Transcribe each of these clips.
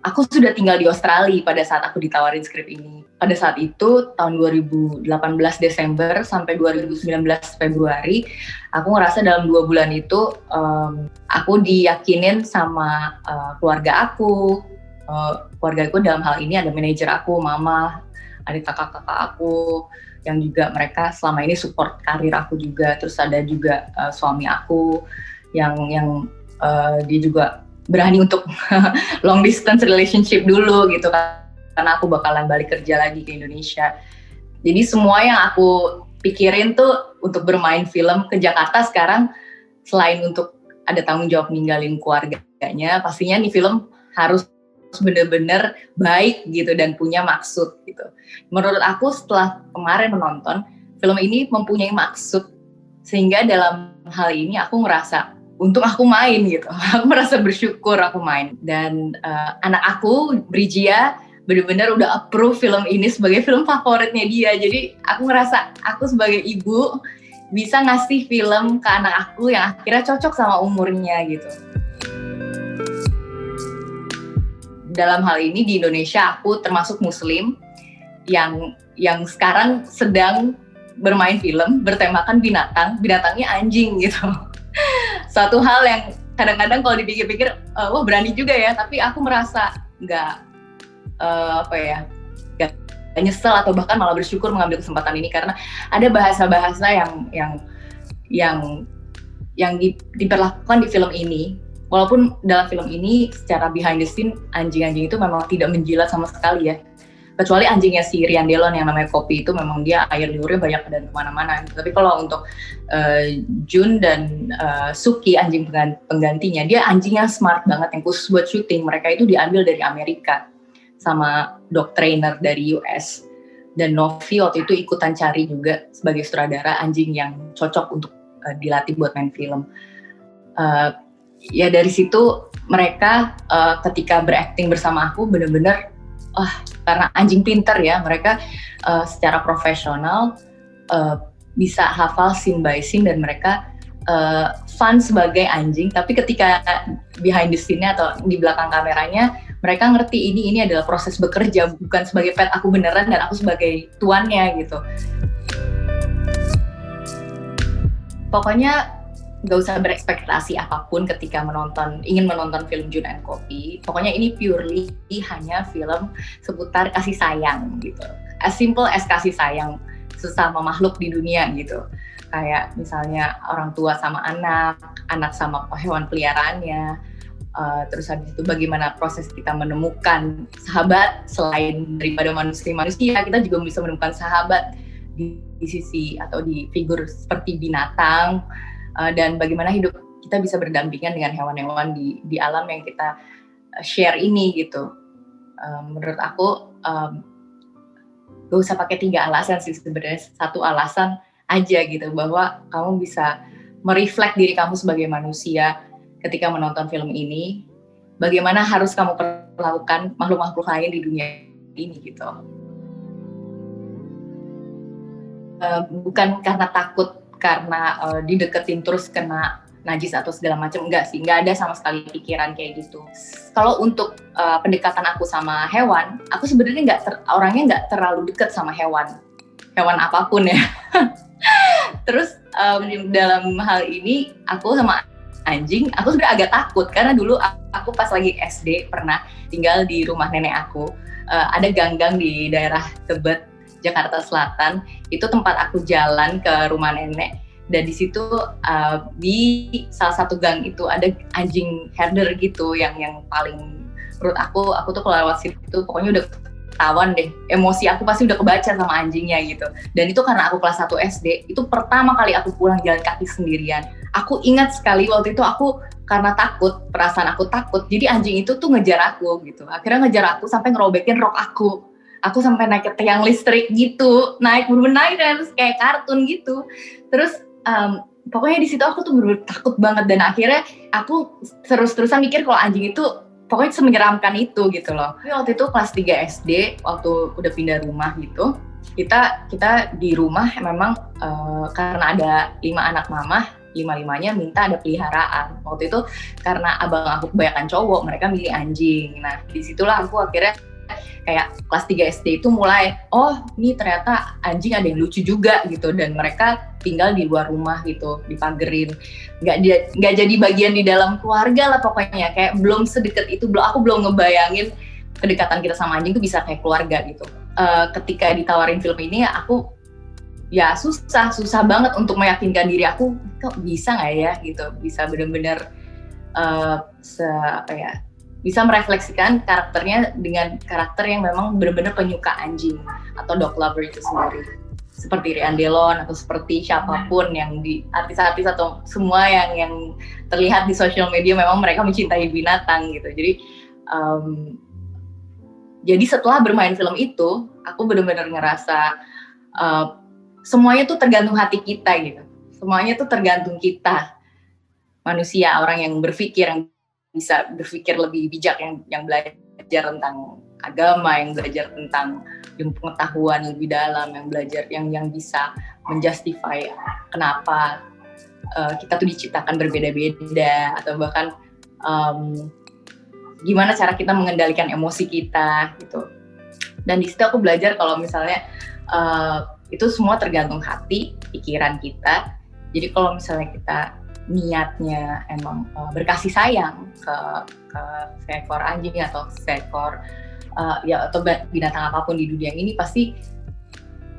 aku sudah tinggal di Australia pada saat aku ditawarin skrip ini. Pada saat itu tahun 2018 Desember sampai 2019 Februari, aku ngerasa dalam 2 bulan itu aku diyakinin sama keluarga aku. Keluarga aku dalam hal ini ada manajer aku, mama, adik kakak-kakak aku, yang juga mereka selama ini support karir aku juga. Terus ada juga suami aku yang dia juga berani untuk long distance relationship dulu gitu kan, karena aku bakalan balik kerja lagi ke Indonesia. Jadi semua yang aku pikirin tuh untuk bermain film ke Jakarta sekarang, selain untuk ada tanggung jawab ninggalin keluarganya, pastinya nih film harus bener-bener baik gitu dan punya maksud gitu. Menurut aku setelah kemarin menonton, film ini mempunyai maksud, sehingga dalam hal ini aku ngerasa untung aku main gitu. Aku merasa bersyukur aku main. Dan anak aku, Brijia, benar-benar udah approve film ini sebagai film favoritnya dia. Jadi aku ngerasa aku sebagai ibu bisa ngasih film ke anak aku yang akhirnya cocok sama umurnya gitu. Dalam hal ini di Indonesia aku termasuk muslim yang sekarang sedang bermain film bertemakan binatangnya anjing gitu. Suatu hal yang kadang-kadang kalau dipikir-pikir, wah berani juga ya, tapi aku merasa nggak nyesel atau bahkan malah bersyukur mengambil kesempatan ini, karena ada bahasa-bahasa yang diperlakukan di film ini. Walaupun dalam film ini secara behind the scene anjing-anjing itu memang tidak menjilat sama sekali ya. Kecuali anjingnya si Rian Delon yang namanya Kopi itu memang dia air liurnya banyak dan kemana-mana. Tapi kalau untuk Jun dan Suki, anjing penggantinya, dia anjingnya smart banget yang khusus buat syuting. Mereka itu diambil dari Amerika sama dog trainer dari US. Dan Novi waktu itu ikutan cari juga sebagai sutradara anjing yang cocok untuk dilatih buat main film. Ya dari situ mereka ketika berakting bersama aku benar-benar karena anjing pinter ya, mereka secara profesional bisa hafal scene by scene dan mereka fun sebagai anjing, tapi ketika behind the scene-nya atau di belakang kameranya mereka ngerti ini adalah proses bekerja, bukan sebagai pet aku beneran dan aku sebagai tuannya gitu. Pokoknya gak usah berekspektasi apapun ketika ingin menonton film Jun and Kopi. Pokoknya ini purely hanya film seputar kasih sayang gitu. As simple as kasih sayang sesama makhluk di dunia gitu. Kayak misalnya orang tua sama anak sama hewan peliharaannya. Terus habis itu bagaimana proses kita menemukan sahabat selain daripada manusia, kita juga bisa menemukan sahabat di sisi atau di figur seperti binatang. Dan bagaimana hidup kita bisa berdampingan dengan hewan-hewan di alam yang kita share ini gitu. Menurut aku gak usah pakai 3 alasan sih sebenarnya, 1 alasan aja gitu, bahwa kamu bisa mereflek diri kamu sebagai manusia ketika menonton film ini, bagaimana harus kamu perlakukan makhluk-makhluk lain di dunia ini gitu. Bukan karena takut, karena dideketin terus kena najis atau segala macam, enggak ada sama sekali pikiran kayak gitu. Kalau untuk pendekatan aku sama hewan, aku sebenarnya orangnya nggak terlalu deket sama hewan apapun ya. Terus dalam hal ini aku sama anjing, aku sebenarnya agak takut karena dulu aku pas lagi SD pernah tinggal di rumah nenek aku, ada gang-gang di daerah Tebet, Jakarta Selatan, itu tempat aku jalan ke rumah nenek, dan di situ di salah satu gang itu ada anjing herder gitu yang paling, menurut aku tuh kalau lewat situ pokoknya udah ketahuan deh, emosi aku pasti udah kebaca sama anjingnya gitu. Dan itu karena aku kelas 1 SD, itu pertama kali aku pulang jalan kaki sendirian. Aku ingat sekali waktu itu aku karena takut, perasaan aku takut, jadi anjing itu tuh ngejar aku gitu. Akhirnya ngejar aku sampai ngerobekin rok aku. Aku sampai naik ke tiang listrik gitu, bener-bener naik dan kayak kartun gitu. Terus pokoknya di situ aku tuh bener-bener takut banget, dan akhirnya aku terus-terusan mikir kalau anjing itu pokoknya semenyeramkan itu gitu loh. Tapi waktu itu kelas 3 SD, waktu udah pindah rumah gitu, kita di rumah memang karena ada 5 anak mama, lima-limanya minta ada peliharaan. Waktu itu karena abang aku kebanyakan cowok, mereka milih anjing. Nah disitulah aku akhirnya kayak kelas 3 SD itu mulai, oh ini ternyata anjing ada yang lucu juga gitu, dan mereka tinggal di luar rumah gitu, dipagerin, nggak jadi bagian di dalam keluarga lah pokoknya, kayak belum sedekat itu, aku belum ngebayangin kedekatan kita sama anjing tuh bisa kayak keluarga gitu. Ketika ditawarin film ini aku ya susah banget untuk meyakinkan diri aku, kok bisa nggak ya gitu, bisa benar-benar bisa merefleksikan karakternya dengan karakter yang memang benar-benar penyuka anjing atau dog lover itu sendiri, seperti Rian Delon atau seperti siapapun yang di artis-artis atau semua yang terlihat di sosial media, memang mereka mencintai binatang gitu. Jadi setelah bermain film itu, aku benar-benar ngerasa semuanya tuh tergantung hati kita gitu, semuanya tuh tergantung kita, manusia, orang yang berpikir, yang bisa berpikir lebih bijak, yang belajar tentang agama, yang belajar tentang ilmu pengetahuan lebih dalam, yang belajar yang bisa menjustify kenapa kita tuh diciptakan berbeda-beda, atau bahkan gimana cara kita mengendalikan emosi kita gitu. Dan di situ aku belajar kalau misalnya itu semua tergantung hati, pikiran kita. Jadi kalau misalnya kita niatnya emang berkasih sayang ke seekor anjing atau seekor atau binatang apapun di dunia ini, pasti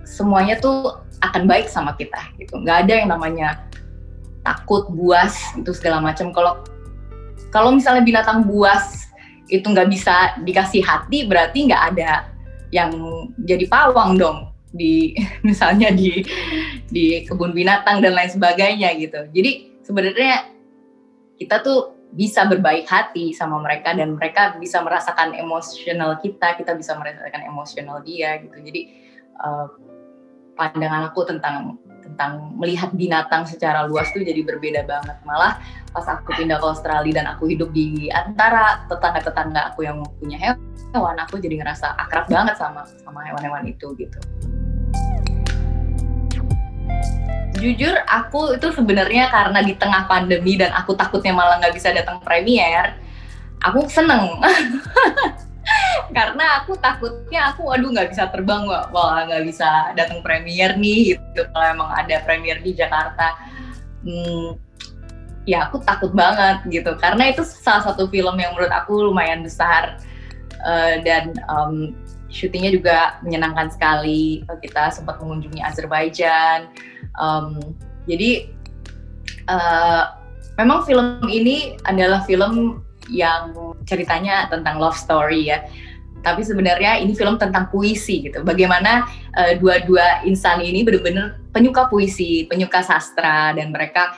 semuanya tuh akan baik sama kita gitu. Nggak ada yang namanya takut, buas itu segala macam. Kalau misalnya binatang buas itu nggak bisa dikasih hati, berarti nggak ada yang jadi pawang dong misalnya di kebun binatang dan lain sebagainya gitu. Jadi sebenarnya kita tuh bisa berbaik hati sama mereka, dan mereka bisa merasakan emosional kita bisa merasakan emosional dia gitu. Jadi pandangan aku tentang melihat binatang secara luas tuh jadi berbeda banget. Malah pas aku pindah ke Australia dan aku hidup di antara tetangga-tetangga aku yang punya hewan, aku jadi ngerasa akrab banget sama hewan-hewan itu gitu. Jujur aku itu sebenarnya karena di tengah pandemi dan aku takutnya malah nggak bisa datang premier, aku seneng. Karena aku takutnya waduh nggak bisa terbang, wah nggak bisa datang premier nih gitu kalau emang ada premier di Jakarta. Ya aku takut banget gitu, karena itu salah satu film yang menurut aku lumayan besar, dan syutingnya juga menyenangkan sekali. Kita sempat mengunjungi Azerbaijan. Jadi memang film ini adalah film yang ceritanya tentang love story ya, tapi sebenarnya ini film tentang puisi gitu. Bagaimana dua insan ini benar-benar penyuka puisi, penyuka sastra, dan mereka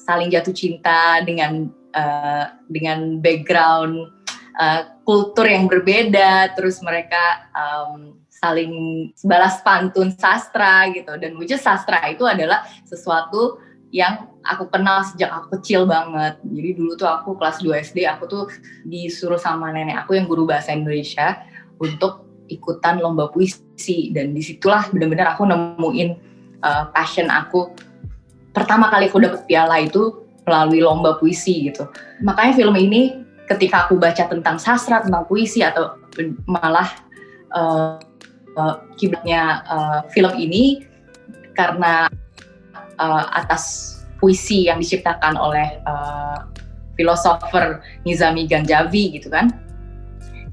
saling jatuh cinta dengan background kultur yang berbeda, terus mereka saling balas pantun sastra gitu. Dan which is sastra itu adalah sesuatu yang aku kenal sejak aku kecil banget. Jadi dulu tuh aku kelas 2 SD, aku tuh disuruh sama nenek aku yang guru bahasa Indonesia untuk ikutan lomba puisi, dan disitulah benar-benar aku nemuin passion aku. Pertama kali aku dapet piala itu melalui lomba puisi gitu. Makanya film ini ketika aku baca tentang sastra, tentang puisi, atau malah kiblatnya film ini karena atas puisi yang diciptakan oleh filosofer Nizami Ganjavi gitu kan,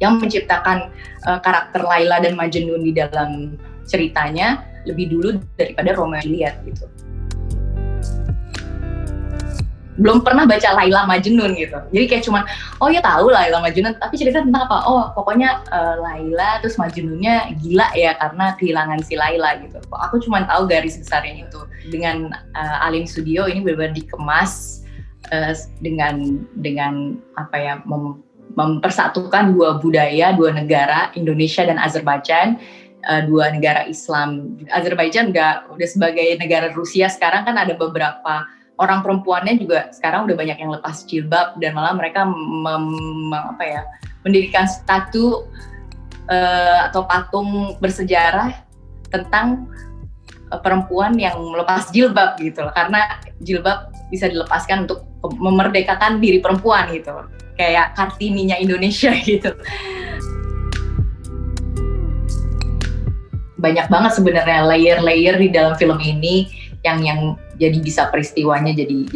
yang menciptakan karakter Laila dan Majnun di dalam ceritanya lebih dulu daripada Romeo dan Juliet gitu. Belum pernah baca Laila Majnun gitu, jadi kayak cuman oh ya tahu Laila Majnun, tapi cerita tentang apa? Oh pokoknya Laila terus Majnunnya gila ya karena kehilangan si Laila gitu. Aku cuman tahu garis besarnya itu. Dengan Alim Studio ini benar-benar dikemas dengan apa ya, mempersatukan dua budaya, dua negara, Indonesia dan Azerbaijan, dua negara Islam. Azerbaijan udah sebagai negara Rusia sekarang kan ada beberapa orang perempuannya juga sekarang udah banyak yang lepas jilbab, dan malah mereka mendirikan atau patung bersejarah tentang perempuan yang melepas jilbab gitu loh, karena jilbab bisa dilepaskan untuk memerdekakan diri perempuan gitu, kayak Kartininya Indonesia gitu. Banyak banget sebenarnya layer-layer di dalam film ini yang jadi bisa peristiwanya jadi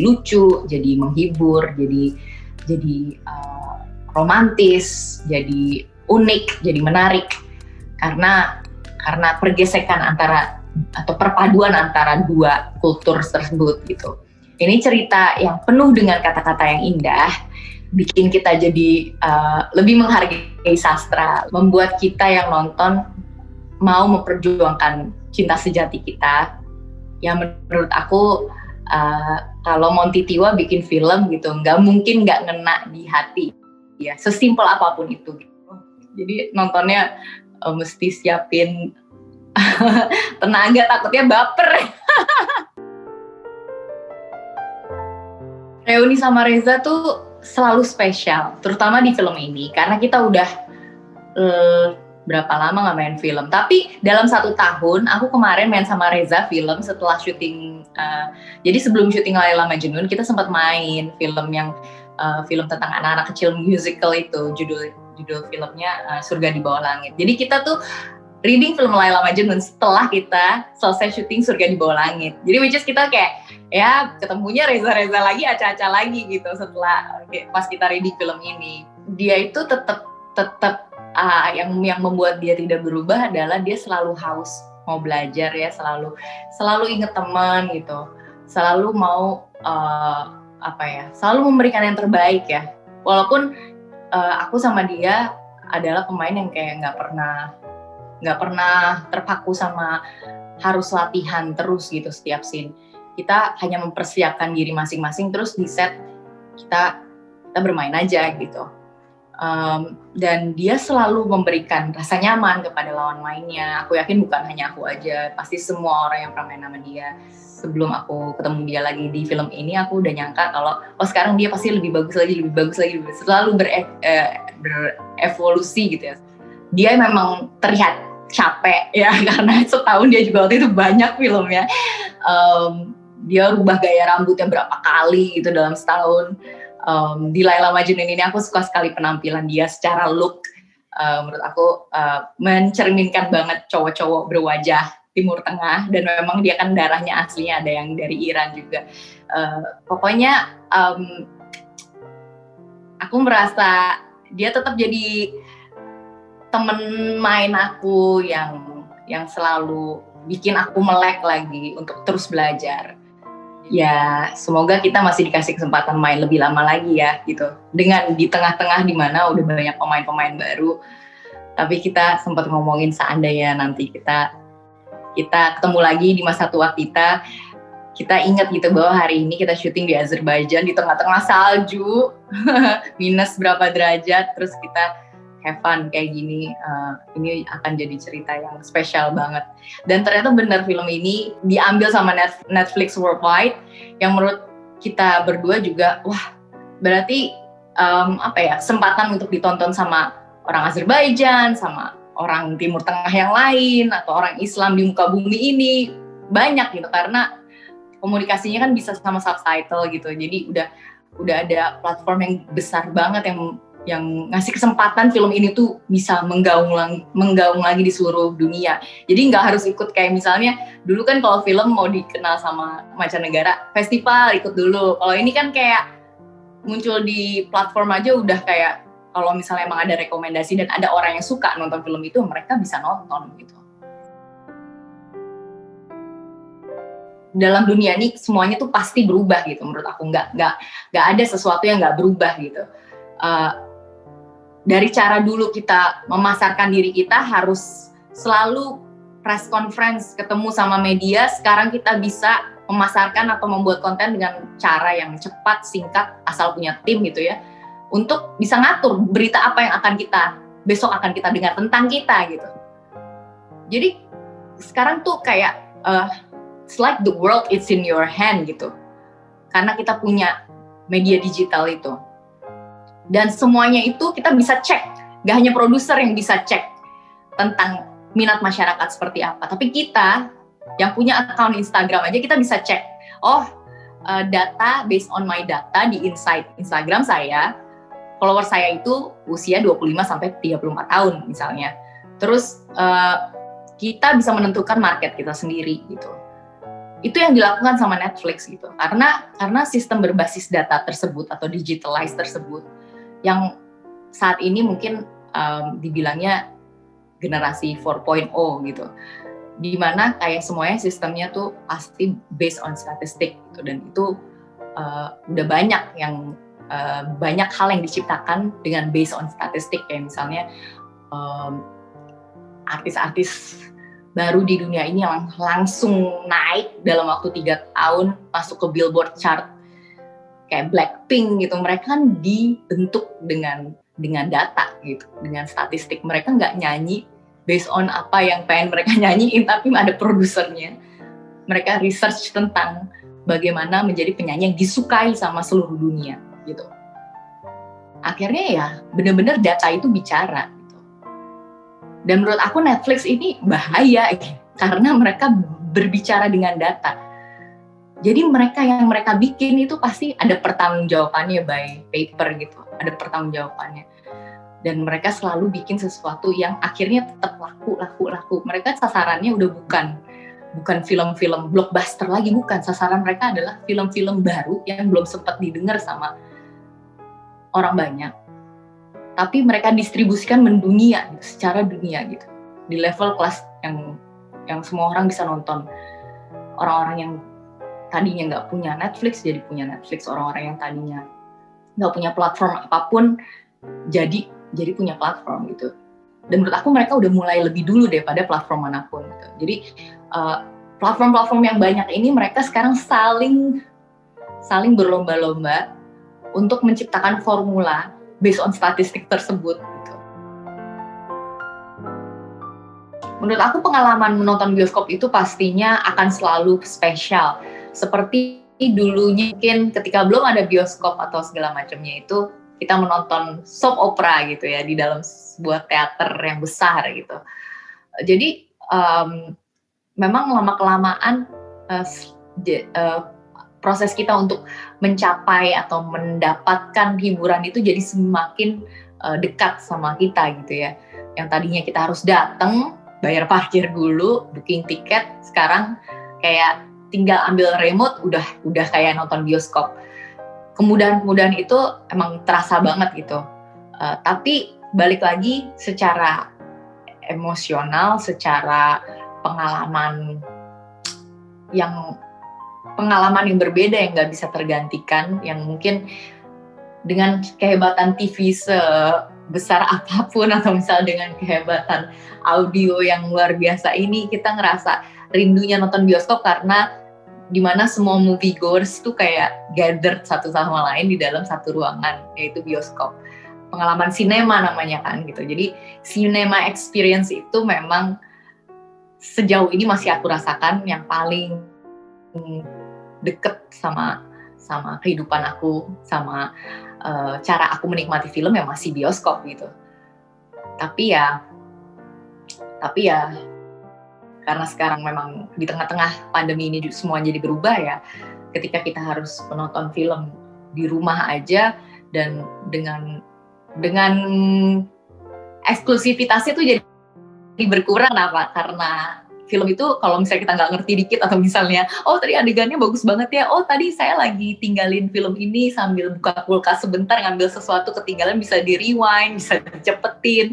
lucu, jadi menghibur, jadi romantis, jadi unik, jadi menarik karena pergesekan antara atau perpaduan antara dua kultur tersebut gitu. Ini cerita yang penuh dengan kata-kata yang indah, bikin kita jadi lebih menghargai sastra, membuat kita yang nonton mau memperjuangkan cinta sejati kita. Yang menurut aku kalau Monty Tiwa bikin film gitu, nggak mungkin nggak ngena di hati, ya sesimpel apapun itu. Jadi nontonnya mesti siapin tenaga, takutnya baper. Reuni sama Reza tuh selalu spesial, terutama di film ini, karena kita udah berapa lama nggak main film. Tapi dalam 1 tahun, aku kemarin main sama Reza film setelah syuting. Jadi sebelum syuting Laila Majnun, kita sempat main film yang film tentang anak-anak kecil musical itu. Judul filmnya Surga di Bawah Langit. Jadi kita tuh reading film Laila Majnun setelah kita selesai syuting Surga di Bawah Langit. Jadi which is kita kayak ya ketemunya Reza lagi, Aca lagi gitu setelah pas kita reading film ini. Dia itu tetap yang membuat dia tidak berubah adalah dia selalu haus mau belajar ya, selalu inget teman gitu, selalu mau selalu memberikan yang terbaik ya. Walaupun aku sama dia adalah pemain yang kayak nggak pernah terpaku sama harus latihan terus gitu setiap scene. Kita hanya mempersiapkan diri masing-masing, terus di set kita bermain aja gitu. Dan dia selalu memberikan rasa nyaman kepada lawan mainnya. Aku yakin bukan hanya aku aja, pasti semua orang yang pernah main sama dia. Sebelum aku ketemu dia lagi di film ini, aku udah nyangka kalau sekarang dia pasti lebih bagus lagi, selalu berevolusi gitu ya. Dia memang terlihat capek ya, karena setahun dia juga waktu itu banyak filmnya. Dia rubah gaya rambutnya berapa kali gitu dalam setahun. Di Laila Majnun ini aku suka sekali penampilan dia secara look. Menurut aku mencerminkan banget cowok-cowok berwajah Timur Tengah, dan memang dia kan darahnya aslinya ada yang dari Iran juga. Pokoknya aku merasa dia tetap jadi temen main aku yang selalu bikin aku melek lagi untuk terus belajar. Ya, semoga kita masih dikasih kesempatan main lebih lama lagi ya, gitu. Dengan di tengah-tengah di mana udah banyak pemain-pemain baru, tapi kita sempat ngomongin seandainya nanti kita ketemu lagi di masa tua kita ingat gitu bahwa hari ini kita syuting di Azerbaijan di tengah-tengah salju, minus berapa derajat, terus kita have fun kayak gini. Ini akan jadi cerita yang spesial banget. Dan ternyata benar film ini diambil sama Netflix Worldwide, yang menurut kita berdua juga wah berarti kesempatan untuk ditonton sama orang Azerbaijan, sama orang Timur Tengah yang lain, atau orang Islam di muka bumi ini banyak gitu, karena komunikasinya kan bisa sama subtitle gitu. Jadi udah ada platform yang besar banget yang ngasih kesempatan film ini tuh bisa menggaung lagi di seluruh dunia. Jadi nggak harus ikut kayak misalnya dulu kan kalau film mau dikenal sama mancanegara, festival ikut dulu. Kalau ini kan kayak muncul di platform aja udah kayak kalau misalnya emang ada rekomendasi dan ada orang yang suka nonton film itu, mereka bisa nonton gitu. Dalam dunia ini semuanya tuh pasti berubah gitu menurut aku. Nggak ada sesuatu yang nggak berubah gitu. Dari cara dulu kita memasarkan diri kita harus selalu press conference, ketemu sama media, sekarang kita bisa memasarkan atau membuat konten dengan cara yang cepat, singkat, asal punya tim gitu ya, untuk bisa ngatur berita apa yang besok akan kita dengar tentang kita gitu. Jadi sekarang tuh kayak it's like the world is in your hand gitu, karena kita punya media digital itu. Dan semuanya itu kita bisa cek, gak hanya produser yang bisa cek tentang minat masyarakat seperti apa. Tapi kita yang punya account Instagram aja kita bisa cek, data based on my data di Instagram saya, follower saya itu usia 25 sampai 34 tahun misalnya. Terus kita bisa menentukan market kita sendiri gitu. Itu yang dilakukan sama Netflix gitu. Karena sistem berbasis data tersebut atau digitalized tersebut yang saat ini mungkin dibilangnya generasi 4.0 gitu. Di mana kayak semuanya sistemnya tuh pasti based on statistik gitu, dan itu udah banyak hal yang diciptakan dengan based on statistik, kayak misalnya artis-artis baru di dunia ini yang langsung naik dalam waktu 3 tahun masuk ke Billboard chart kayak Blackpink gitu. Mereka kan dibentuk dengan data gitu, dengan statistik. Mereka nggak nyanyi based on apa yang pengen mereka nyanyiin, tapi ada produsernya. Mereka research tentang bagaimana menjadi penyanyi yang disukai sama seluruh dunia gitu. Akhirnya ya benar-benar data itu bicara gitu. Dan menurut aku Netflix ini bahaya gitu, karena mereka berbicara dengan data. Jadi yang mereka bikin itu pasti ada pertanggungjawabannya by paper gitu, ada pertanggungjawabannya. Dan mereka selalu bikin sesuatu yang akhirnya tetap laku. Mereka sasarannya udah bukan film-film blockbuster lagi, bukan. Sasaran mereka adalah film-film baru yang belum sempat didengar sama orang banyak. Tapi mereka distribusikan mendunia gitu, secara dunia gitu. Di level kelas yang semua orang bisa nonton. Orang-orang yang tadinya nggak punya Netflix jadi punya Netflix. Orang-orang yang tadinya nggak punya platform apapun jadi punya platform gitu. Dan menurut aku mereka udah mulai lebih dulu daripada platform manapun gitu. Jadi platform-platform yang banyak ini mereka sekarang saling berlomba-lomba untuk menciptakan formula based on statistik tersebut gitu. Menurut aku pengalaman menonton bioskop itu pastinya akan selalu spesial. Seperti dulunya mungkin ketika belum ada bioskop atau segala macamnya itu kita menonton soap opera gitu ya di dalam sebuah teater yang besar gitu. Jadi memang lama-kelamaan proses kita untuk mencapai atau mendapatkan hiburan itu jadi semakin dekat sama kita gitu ya. Yang tadinya kita harus datang, bayar parkir dulu, booking tiket, sekarang kayak tinggal ambil remote udah kayak nonton bioskop. Kemudahan-kemudahan itu emang terasa banget gitu. Tapi balik lagi secara emosional, secara pengalaman yang berbeda yang nggak bisa tergantikan, yang mungkin dengan kehebatan TV sebesar apapun atau misal dengan kehebatan audio yang luar biasa ini, kita ngerasa rindunya nonton bioskop karena dimana semua moviegoers tuh kayak gathered satu sama lain di dalam satu ruangan, yaitu bioskop. Pengalaman sinema namanya kan gitu. Jadi cinema experience itu memang sejauh ini masih aku rasakan yang paling deket sama kehidupan aku, sama cara aku menikmati film yang masih bioskop gitu. Tapi ya karena sekarang memang di tengah-tengah pandemi ini semua jadi berubah ya, ketika kita harus menonton film di rumah aja dan dengan eksklusivitasnya tuh jadi berkurang. Kenapa? Karena film itu kalau misalnya kita nggak ngerti dikit atau misalnya tadi adegannya bagus banget ya, tadi saya lagi tinggalin film ini sambil buka kulkas sebentar ngambil sesuatu ketinggalan, bisa di rewind, bisa dicepetin.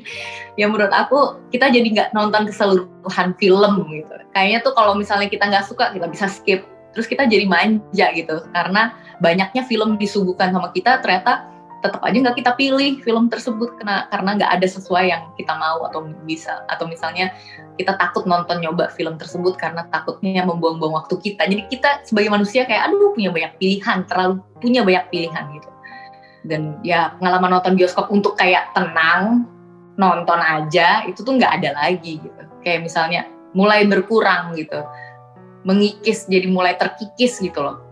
Ya menurut aku kita jadi nggak nonton keseluruhan film gitu. Kayaknya tuh kalau misalnya kita nggak suka kita bisa skip, terus kita jadi manja gitu karena banyaknya film disuguhkan sama kita, ternyata tetap aja nggak kita pilih film tersebut karena nggak ada sesuai yang kita mau atau misalnya kita takut nonton nyoba film tersebut karena takutnya membuang-buang waktu kita. Jadi kita sebagai manusia kayak terlalu punya banyak pilihan gitu. Dan ya pengalaman nonton bioskop untuk kayak tenang nonton aja itu tuh nggak ada lagi gitu. Kayak misalnya mulai berkurang gitu, mengikis jadi mulai terkikis gitu loh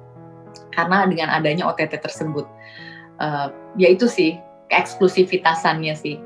karena dengan adanya OTT tersebut. Ya itu sih keeksklusivitasannya sih.